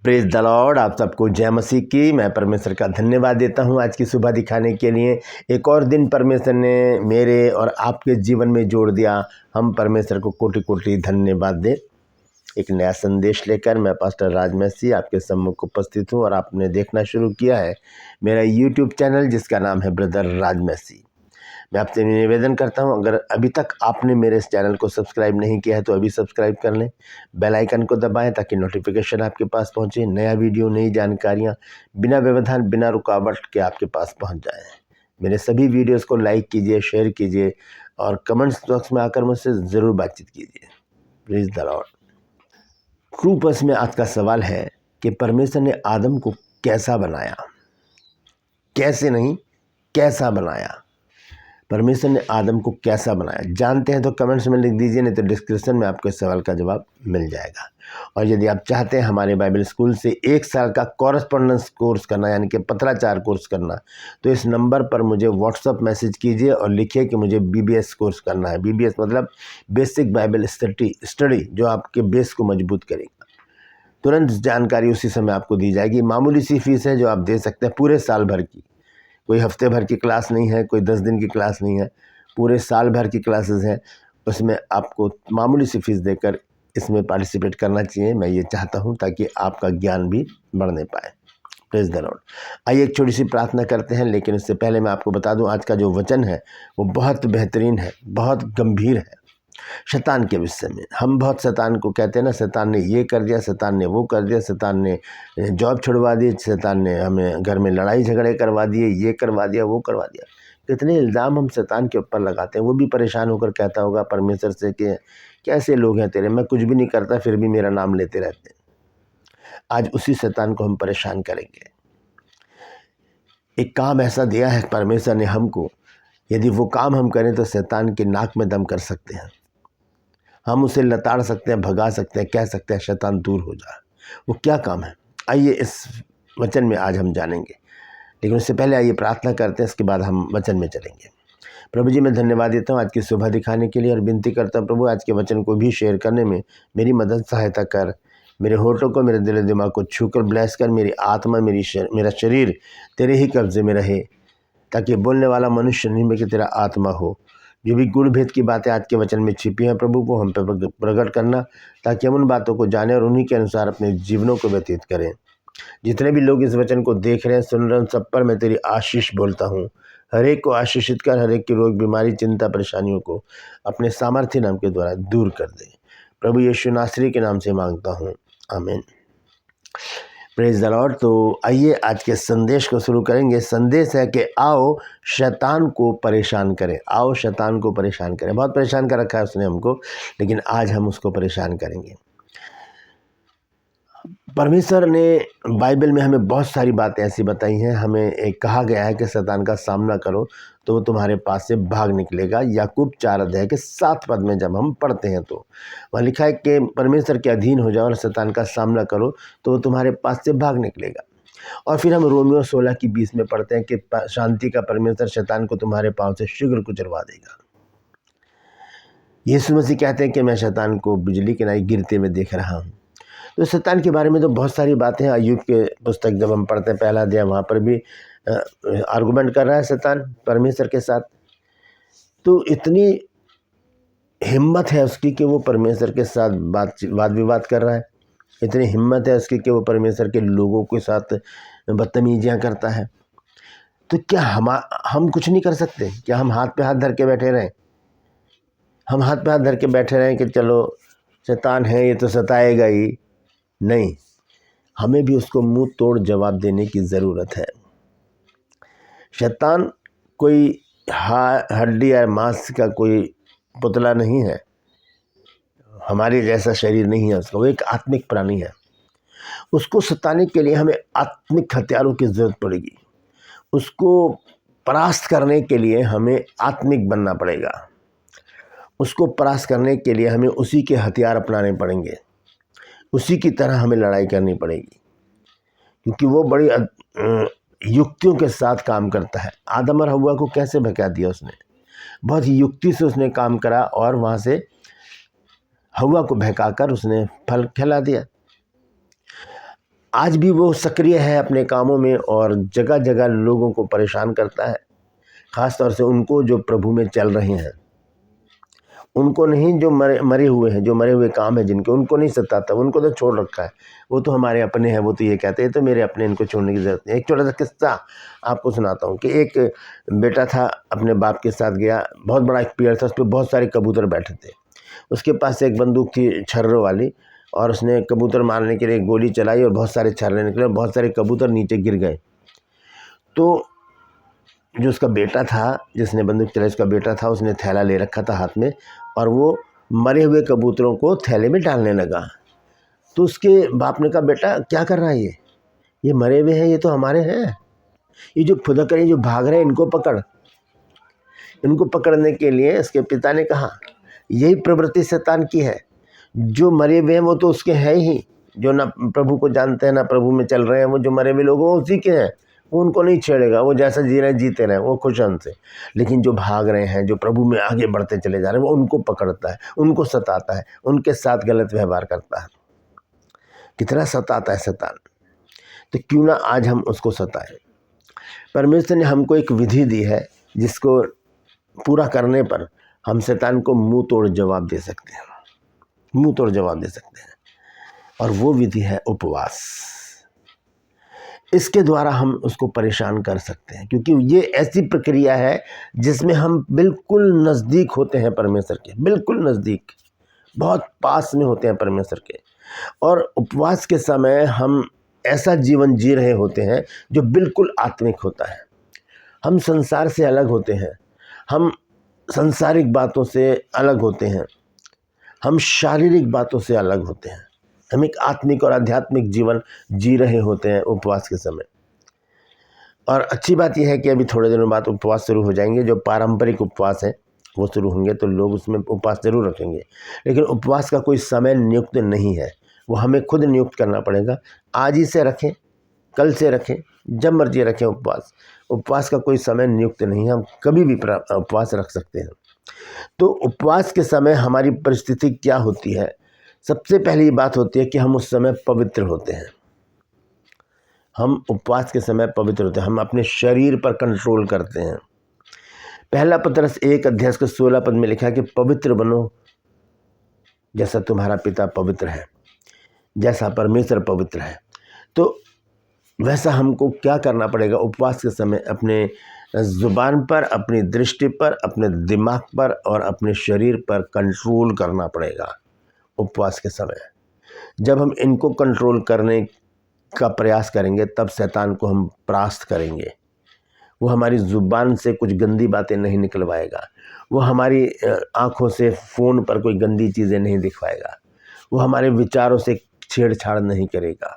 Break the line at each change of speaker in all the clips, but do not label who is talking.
Praise the Lord. आप सबको जय मसीह की। मैं परमेश्वर का धन्यवाद देता हूं आज की सुबह दिखाने के लिए। एक और दिन परमेश्वर ने मेरे और आपके जीवन में जोड़ दिया। हम परमेश्वर को कोटि कोटि धन्यवाद दें। एक नया संदेश लेकर मैं पास्टर राज मसीह आपके सम्मुख उपस्थित हूं और आपने देखना शुरू किया है मेरा यूट्यूब चैनल जिसका नाम है ब्रदर राज मसीह। मैं आपसे निवेदन करता हूं, अगर अभी तक आपने मेरे इस चैनल को सब्सक्राइब नहीं किया है तो अभी सब्सक्राइब कर लें। बेल आइकन को दबाएं ताकि नोटिफिकेशन आपके पास पहुंचे। नया वीडियो, नई जानकारियां बिना व्यवधान, बिना रुकावट के आपके पास पहुंच जाए। मेरे सभी वीडियोस को लाइक कीजिए, शेयर कीजिए और कमेंट्स बॉक्स में आकर मुझसे ज़रूर बातचीत कीजिए। Please the Lord. True purse में आज का सवाल है कि परमेश्वर ने आदम को कैसा बनाया। कैसे नहीं, कैसा बनाया। परमेश्वर ने आदम को कैसा बनाया जानते हैं तो कमेंट्स में लिख दीजिए, नहीं तो डिस्क्रिप्शन में आपको इस सवाल का जवाब मिल जाएगा। और यदि आप चाहते हैं हमारे बाइबल स्कूल से 1 साल का कॉरेस्पॉन्डेंस कोर्स करना, यानी कि पत्राचार कोर्स करना, तो इस नंबर पर मुझे व्हाट्सअप मैसेज कीजिए और लिखिए कि मुझे BBS कोर्स करना है। BBS मतलब बेसिक बाइबल स्टडी, जो आपके बेस को मजबूत करेगा। तुरंत जानकारी उसी समय आपको दी जाएगी। मामूली सी फीस है जो आप दे सकते हैं पूरे साल भर की। कोई हफ्ते भर की क्लास नहीं है, कोई 10 दिन की क्लास नहीं है, पूरे साल भर की क्लासेस हैं। उसमें आपको मामूली सी फीस देकर इसमें पार्टिसिपेट करना चाहिए। मैं ये चाहता हूँ ताकि आपका ज्ञान भी बढ़ने पाए। Praise the Lord. आइए एक छोटी सी प्रार्थना करते हैं, लेकिन उससे पहले मैं आपको बता दूं आज का जो वचन है वो बहुत बेहतरीन है, बहुत गंभीर है। शैतान के विषय में हम बहुत शैतान को कहते हैं ना, शैतान ने ये कर दिया, शैतान ने वो कर दिया, शैतान ने जॉब छुड़वा दी, शैतान ने हमें घर में लड़ाई झगड़े करवा दिए, ये करवा दिया, वो करवा दिया। कितने इल्ज़ाम हम शैतान के ऊपर लगाते हैं। वो भी परेशान होकर कहता होगा परमेश्वर से कि कैसे लोग हैं तेरे, मैं कुछ भी नहीं करता फिर भी मेरा नाम लेते रहते हैं। आज उसी शैतान को हम परेशान करेंगे। एक काम ऐसा दिया है परमेश्वर ने हमको, यदि वो काम हम करें तो शैतान के नाक में दम कर सकते हैं। हम उसे लताड़ सकते हैं, भगा सकते हैं, कह सकते हैं शैतान दूर हो जा। वो क्या काम है, आइए इस वचन में आज हम जानेंगे। लेकिन उससे पहले आइए प्रार्थना करते हैं, इसके बाद हम वचन में चलेंगे। प्रभु जी, मैं धन्यवाद देता हूँ आज की सुबह दिखाने के लिए और विनती करता हूँ प्रभु आज के वचन को भी शेयर करने में मेरी मदद सहायता कर। मेरे होठों को, मेरे दिल दिमाग को छूकर ब्लेस कर। मेरी आत्मा, मेरा शरीर तेरे ही कब्जे में रहे, ताकि बोलने वाला मनुष्य नहीं बल्कि तेरा आत्मा हो। जो भी गुड़ भेद की बातें आज के वचन में छिपी हैं प्रभु, वो हम पर प्रकट करना, ताकि हम उन बातों को जानें और उन्हीं के अनुसार अपने जीवनों को व्यतीत करें। जितने भी लोग इस वचन को देख रहे हैं, सुन रहे हैं, सब पर मैं तेरी आशीष बोलता हूँ। हर एक को आशीषित कर, हर एक की रोग, बीमारी, चिंता, परेशानियों को अपने सामर्थ्य नाम के द्वारा दूर कर दे। प्रभु यीशु नासरी के नाम से मांगता हूँ, आमीन। Praise the Lord. तो आइए आज के संदेश को शुरू करेंगे। संदेश है कि आओ शैतान को परेशान करें। आओ शैतान को परेशान करें। बहुत परेशान कर रखा है उसने हमको, लेकिन आज हम उसको परेशान करेंगे। परमेश्वर ने बाइबल में हमें बहुत सारी बातें ऐसी बताई हैं। हमें एक कहा गया है कि शैतान का सामना करो तो वो तुम्हारे पास से भाग निकलेगा। याकूब 4 अध्याय के 7 पद में जब हम पढ़ते हैं तो वहाँ लिखा है कि परमेश्वर के अधीन हो जाओ और शैतान का सामना करो तो वो तुम्हारे पास से भाग निकलेगा। और फिर हम रोमियो 16 की 20 में पढ़ते हैं कि शांति का परमेश्वर शैतान को तुम्हारे पाँव से शीघ्र कुचलवा देगा। यीशु मसीह कहते हैं कि मैं शैतान को बिजली की नाई गिरते हुए देख रहा हूँ। तो शैतान के बारे में तो बहुत सारी बातें हैं। अय्यूब के पुस्तक जब हम पढ़ते हैं पहला अध्याय, वहाँ पर भी आर्गुमेंट कर रहा है शैतान परमेश्वर के साथ। तो इतनी हिम्मत है उसकी कि वो परमेश्वर के साथ वाद विवाद कर रहा है। इतनी हिम्मत है उसकी कि वो परमेश्वर के लोगों के साथ बदतमीजियाँ करता है। तो क्या हम कुछ नहीं कर सकते? क्या हम हाथ पे हाथ धर के बैठे रहें? हम हाथ पे हाथ धर के बैठे रहें कि चलो शैतान है ये तो सताएगा ही? नहीं, हमें भी उसको मुंह तोड़ जवाब देने की ज़रूरत है। शैतान कोई हड्डी या मांस का कोई पुतला नहीं है, हमारे जैसा शरीर नहीं है उसका। वो एक आत्मिक प्राणी है। उसको सताने के लिए हमें आत्मिक हथियारों की ज़रूरत पड़ेगी। उसको परास्त करने के लिए हमें आत्मिक बनना पड़ेगा। उसको परास्त करने के लिए हमें उसी के हथियार अपनाने पड़ेंगे। उसी की तरह हमें लड़ाई करनी पड़ेगी, क्योंकि वो बड़ी युक्तियों के साथ काम करता है। आदम और हव्वा को कैसे भगा दिया उसने? बहुत युक्ति से उसने काम करा और वहाँ से हव्वा को बहकाकर उसने फल खिला दिया। आज भी वो सक्रिय है अपने कामों में और जगह जगह लोगों को परेशान करता है, ख़ास तौर से उनको जो प्रभु में चल रहे हैं। उनको नहीं, जो मरे हुए हैं, जो मरे हुए काम है जिनके, उनको नहीं सताता, उनको तो छोड़ रखा है। वो तो हमारे अपने हैं, वो तो ये कहते हैं तो मेरे अपने, इनको छोड़ने की ज़रूरत नहीं। एक छोटा सा किस्सा आपको सुनाता हूँ कि एक बेटा था, अपने बाप के साथ गया, बहुत बड़ा एक पेड़ था, उस पर बहुत सारे कबूतर बैठे थे। उसके पास एक बंदूक थी छर्रों वाली, और उसने कबूतर मारने के लिए गोली चलाई और बहुत सारे छर्रे निकले, बहुत सारे कबूतर नीचे गिर गए। तो जो उसका बेटा था, जिसने बंदूक चलाई, उसका बेटा था, उसने थैला ले रखा था हाथ में, और वो मरे हुए कबूतरों को थैले में डालने लगा। तो उसके बाप ने कहा, बेटा क्या कर रहा है ये मरे हुए हैं, ये तो हमारे हैं, ये जो फुदक रहे हैं, जो भाग रहे हैं, इनको पकड़। इनको पकड़ने के लिए उसके पिता ने कहा, यही प्रवृत्ति शैतान की है, जो मरे हुए हैं वो तो उसके हैं ही, जो ना प्रभु को जानते हैं ना प्रभु में चल रहे हैं, वो जो मरे हुए लोग वो उसी के हैं, वो उनको नहीं छेड़ेगा, वो जैसा जी रहे हैं जीते रहे, वो खुश से। लेकिन जो भाग रहे हैं, जो प्रभु में आगे बढ़ते चले जा रहे हैं, वो उनको पकड़ता है, उनको सताता है, उनके साथ गलत व्यवहार करता है। कितना सताता है शैतान, तो क्यों ना आज हम उसको सताएं। परमेश्वर ने हमको एक विधि दी है, जिसको पूरा करने पर हम शैतान को मुंह तोड़ जवाब दे सकते हैं, मुंह तोड़ जवाब दे सकते हैं, और वो विधि है उपवास। इसके द्वारा हम उसको परेशान कर सकते हैं, क्योंकि ये ऐसी प्रक्रिया है जिसमें हम बिल्कुल नज़दीक होते हैं परमेश्वर के, बिल्कुल नज़दीक, बहुत पास में होते हैं परमेश्वर के। और उपवास के समय हम ऐसा जीवन जी रहे होते हैं जो बिल्कुल आत्मिक होता है। हम संसार से अलग होते हैं, हम सांसारिक बातों से अलग होते हैं, हम शारीरिक बातों से अलग होते हैं, हम एक आत्मिक और आध्यात्मिक जीवन जी रहे होते हैं उपवास के समय। और अच्छी बात यह है कि अभी थोड़े दिनों बाद उपवास शुरू हो जाएंगे, जो पारंपरिक उपवास है वो शुरू होंगे, तो लोग उसमें उपवास ज़रूर रखेंगे। लेकिन उपवास का कोई समय नियुक्त नहीं है, वो हमें खुद नियुक्त करना पड़ेगा। आज ही से रखें, कल से रखें, जब मर्जी रखें उपवास। उपवास का कोई समय नियुक्त नहीं है, हम कभी भी उपवास रख सकते हैं। तो उपवास के समय हमारी परिस्थिति क्या होती है? सबसे पहली बात होती है कि हम उस समय पवित्र होते हैं। हम उपवास के समय पवित्र होते हैं, हम अपने शरीर पर कंट्रोल करते हैं। पहला पतरस 1:16 में लिखा है कि पवित्र बनो जैसा तुम्हारा पिता पवित्र है, जैसा परमेश्वर पवित्र है। तो वैसा हमको क्या करना पड़ेगा? उपवास के समय अपने ज़ुबान पर, अपनी दृष्टि पर, अपने दिमाग पर और अपने शरीर पर कंट्रोल करना पड़ेगा उपवास के समय। जब हम इनको कंट्रोल करने का प्रयास करेंगे, तब शैतान को हम परास्त करेंगे। वो हमारी ज़ुबान से कुछ गंदी बातें नहीं निकलवाएगा, वो हमारी आँखों से फ़ोन पर कोई गंदी चीज़ें नहीं दिखवाएगा, वो हमारे विचारों से छेड़छाड़ नहीं करेगा,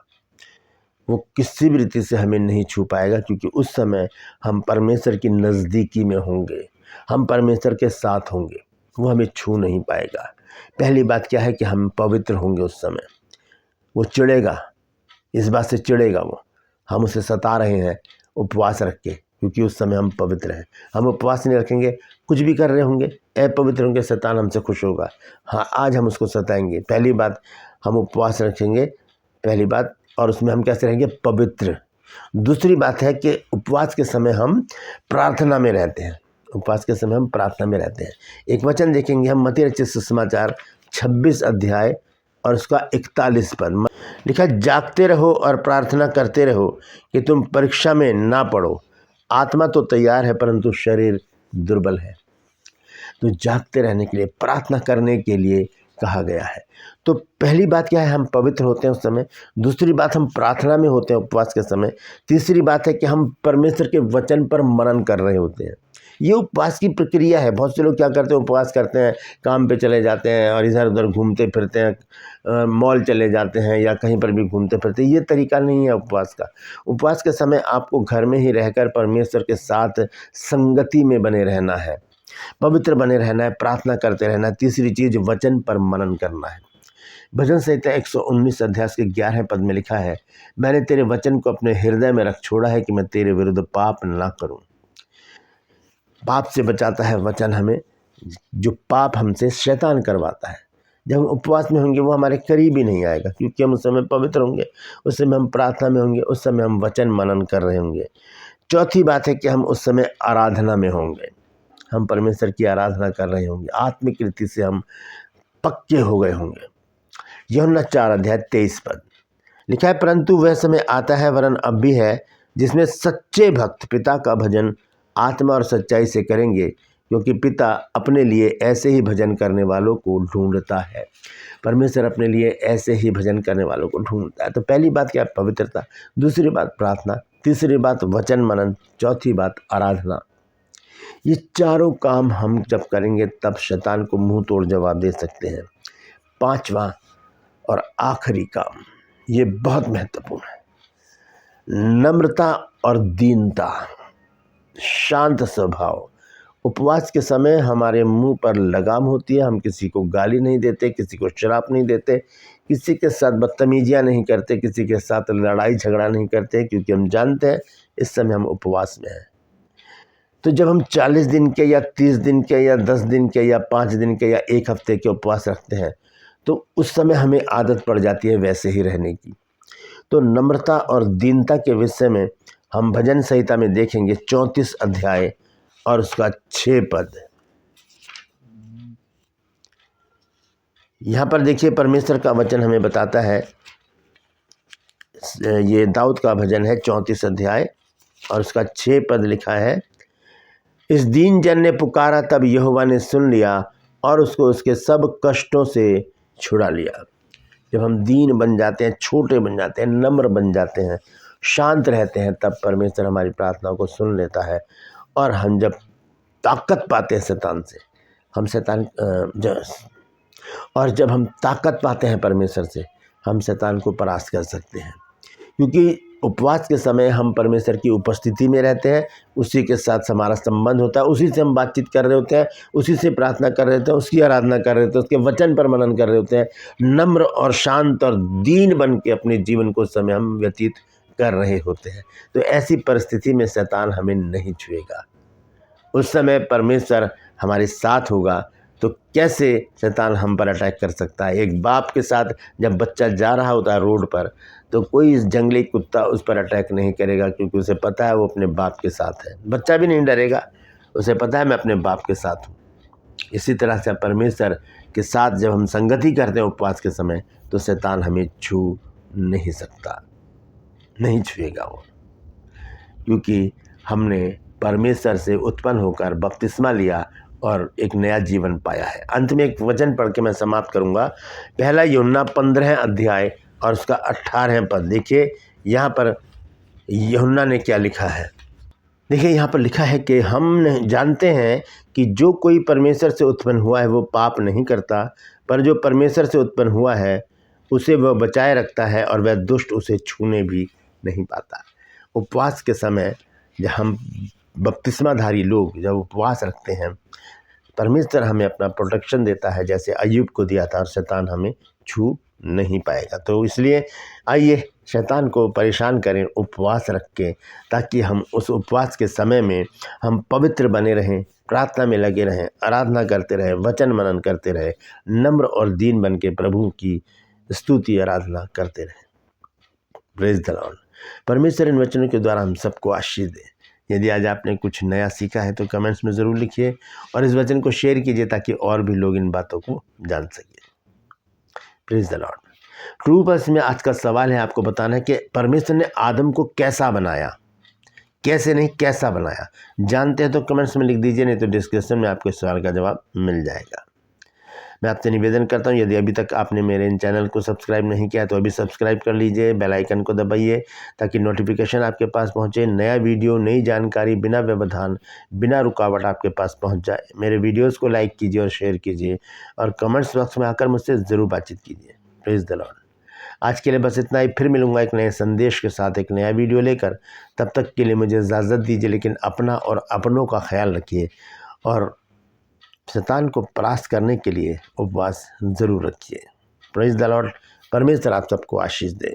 वो किसी भी रीति से हमें नहीं छू पाएगा, क्योंकि उस समय हम परमेश्वर की नज़दीकी में होंगे, हम परमेश्वर के साथ होंगे, वो हमें छू नहीं पाएगा। पहली बात क्या है कि हम पवित्र होंगे उस समय। वो चिढ़ेगा, इस बात से चिढ़ेगा वो, हम उसे सता रहे हैं उपवास रख के, क्योंकि उस समय हम पवित्र हैं। हम उपवास नहीं रखेंगे, कुछ भी कर रहे होंगे, अपवित्र होंगे, शैतान हमसे खुश होगा। हाँ, आज हम उसको सताएंगे। पहली बात, हम उपवास रखेंगे, पहली बात, और उसमें हम कैसे रहेंगे? पवित्र। दूसरी बात है कि उपवास के समय हम प्रार्थना में रहते हैं। उपवास के समय हम प्रार्थना में रहते हैं। एक वचन देखेंगे हम, मत्ती रचित सुसमाचार 26 अध्याय और उसका 41 पद लिखा, जागते रहो और प्रार्थना करते रहो कि तुम परीक्षा में ना पड़ो। आत्मा तो तैयार है परंतु शरीर दुर्बल है। तो जागते रहने के लिए, प्रार्थना करने के लिए कहा गया है। तो पहली बात क्या है? हम पवित्र होते हैं उस समय। दूसरी बात, हम प्रार्थना में होते हैं उपवास के समय। तीसरी बात है कि हम परमेश्वर के वचन पर मनन कर रहे होते हैं। ये उपवास की प्रक्रिया है। बहुत से लोग क्या करते हैं? उपवास करते हैं, काम पे चले जाते हैं और इधर उधर घूमते फिरते हैं, मॉल चले जाते हैं या कहीं पर भी घूमते फिरते हैं। ये तरीका नहीं है उपवास का। उपवास के समय आपको घर में ही रहकर परमेश्वर के साथ संगति में बने रहना है, पवित्र बने रहना है, प्रार्थना करते रहना है। तीसरी चीज़, वचन पर मनन करना है। भजन संहिता 119 अध्याय के 11 पद में लिखा है, मैंने तेरे वचन को अपने हृदय में रख छोड़ा है कि मैं तेरे विरुद्ध पाप ना करूं। पाप से बचाता है वचन हमें, जो पाप हमसे शैतान करवाता है। जब हम उपवास में होंगे वो हमारे करीब ही नहीं आएगा, क्योंकि हम उस समय पवित्र होंगे, उस समय हम प्रार्थना में होंगे, उस समय हम वचन मनन कर रहे होंगे। चौथी बात है कि हम उस समय आराधना में होंगे, हम परमेश्वर की आराधना कर रहे होंगे, आत्मिक रीति से हम पक्के हो गए होंगे। यूहन्ना 4:23 लिखा है, परंतु वह समय आता है, वरन अब भी है, जिसमें सच्चे भक्त पिता का भजन आत्मा और सच्चाई से करेंगे, क्योंकि पिता अपने लिए ऐसे ही भजन करने वालों को ढूंढता है। परमेश्वर अपने लिए ऐसे ही भजन करने वालों को ढूंढता है। तो पहली बात क्या? पवित्रता। दूसरी बात प्रार्थना। तीसरी बात वचन मनन। चौथी बात आराधना। ये चारों काम हम जब करेंगे तब शैतान को मुंह तोड़ जवाब दे सकते हैं। पांचवा और आखिरी काम, ये बहुत महत्वपूर्ण है, नम्रता और दीनता, शांत स्वभाव। उपवास के समय हमारे मुंह पर लगाम होती है, हम किसी को गाली नहीं देते, किसी को श्राप नहीं देते, किसी के साथ बदतमीजियां नहीं करते, किसी के साथ लड़ाई झगड़ा नहीं करते, क्योंकि हम जानते हैं इस समय हम उपवास में हैं। तो जब हम 40 दिन के या 30 दिन के या 10 दिन के या 5 दिन के या 1 हफ्ते के उपवास रखते हैं, तो उस समय हमें आदत पड़ जाती है वैसे ही रहने की। तो नम्रता और दीनता के विषय में हम भजन संहिता में देखेंगे 34 अध्याय और उसका 6 पद। यहाँ पर देखिए परमेश्वर का वचन हमें बताता है, ये दाऊद का भजन है 34 अध्याय और उसका 6 पद लिखा है, इस दीन जन ने पुकारा, तब यहोवा ने सुन लिया और उसको उसके सब कष्टों से छुड़ा लिया। जब हम दीन बन जाते हैं, छोटे बन जाते हैं, नम्र बन जाते हैं, शांत रहते हैं, तब परमेश्वर हमारी प्रार्थना को सुन लेता है। और हम जब ताकत पाते हैं शैतान से, हम जब हम ताकत पाते हैं परमेश्वर से, हम शैतान को परास्त कर सकते हैं। क्योंकि उपवास के समय हम परमेश्वर की उपस्थिति में रहते हैं, उसी के साथ हमारा संबंध होता है, उसी से हम बातचीत कर रहे होते हैं, उसी से प्रार्थना कर रहे होते हैं, उसकी आराधना कर रहे होते हैं, उसके वचन पर मनन कर रहे होते हैं। नम्र और शांत और दीन बन के अपने जीवन को समय हम व्यतीत कर रहे होते हैं। तो ऐसी परिस्थिति में शैतान हमें नहीं छुएगा। उस समय परमेश्वर हमारे साथ होगा, तो कैसे शैतान हम पर अटैक कर सकता है? एक बाप के साथ जब बच्चा जा रहा होता है रोड पर, तो कोई जंगली कुत्ता उस पर अटैक नहीं करेगा, क्योंकि उसे पता है वो अपने बाप के साथ है। बच्चा भी नहीं डरेगा, उसे पता है मैं अपने बाप के साथ हूँ। इसी तरह से परमेश्वर के साथ जब हम संगति करते हैं उपवास के समय, तो शैतान हमें छू नहीं सकता, नहीं छुएगा वो, क्योंकि हमने परमेश्वर से उत्पन्न होकर बपतिस्मा लिया और एक नया जीवन पाया है। अंत में एक वचन पढ़ के मैं समाप्त करूंगा। पहला यूहन्ना 15 अध्याय और उसका 18 पद। देखिए यहाँ पर यूहन्ना ने क्या लिखा है। देखिए यहाँ पर लिखा है कि हम जानते हैं कि जो कोई परमेश्वर से उत्पन्न हुआ है वो पाप नहीं करता, पर जो परमेश्वर से उत्पन्न हुआ है उसे वह बचाए रखता है और वह दुष्ट उसे छूने भी नहीं पाता। उपवास के समय जब हम बपतिस्माधारी लोग जब उपवास रखते हैं, परमेश्वर हमें अपना प्रोटेक्शन देता है, जैसे अय्यूब को दिया था, और शैतान हमें छू नहीं पाएगा। तो इसलिए आइए शैतान को परेशान करें उपवास रख के, ताकि हम उस उपवास के समय में हम पवित्र बने रहें, प्रार्थना में लगे रहें, आराधना करते रहें, वचन मनन करते रहें, नम्र और दीन बन के प्रभु की स्तुति आराधना करते रहें। Praise the Lord. परमेश्वर इन वचनों के द्वारा हम सबको आशीष दे। यदि आज आपने कुछ नया सीखा है तो कमेंट्स में ज़रूर लिखिए और इस वचन को शेयर कीजिए, ताकि और भी लोग इन बातों को जान सकें। Praise the Lord. True purse में आज का सवाल है आपको बताना है कि परमेश्वर ने आदम को कैसा बनाया, कैसे नहीं कैसा बनाया। जानते हैं तो कमेंट्स में लिख दीजिए, नहीं तो डिस्क्रिप्शन में आपको इस सवाल का जवाब मिल जाएगा। मैं आपसे निवेदन करता हूं, यदि अभी तक आपने मेरे इन चैनल को सब्सक्राइब नहीं किया तो अभी सब्सक्राइब कर लीजिए, बेल आइकन को दबाइए, ताकि नोटिफिकेशन आपके पास पहुंचे, नया वीडियो, नई जानकारी बिना व्यवधान, बिना रुकावट आपके पास पहुंच जाए। मेरे वीडियोस को लाइक कीजिए और शेयर कीजिए और कमेंट्स बॉक्स में आकर मुझसे ज़रूर बातचीत कीजिए। Praise the Lord. आज के लिए बस इतना ही। फिर मिलूंगा एक नए संदेश के साथ, एक नया वीडियो लेकर। तब तक के लिए मुझे इजाज़त दीजिए, लेकिन अपना और अपनों का ख्याल रखिए और शैतान को परास्त करने के लिए उपवास ज़रूर रखिए। Praise the Lord. परमेश्वर आप सबको आशीष दे।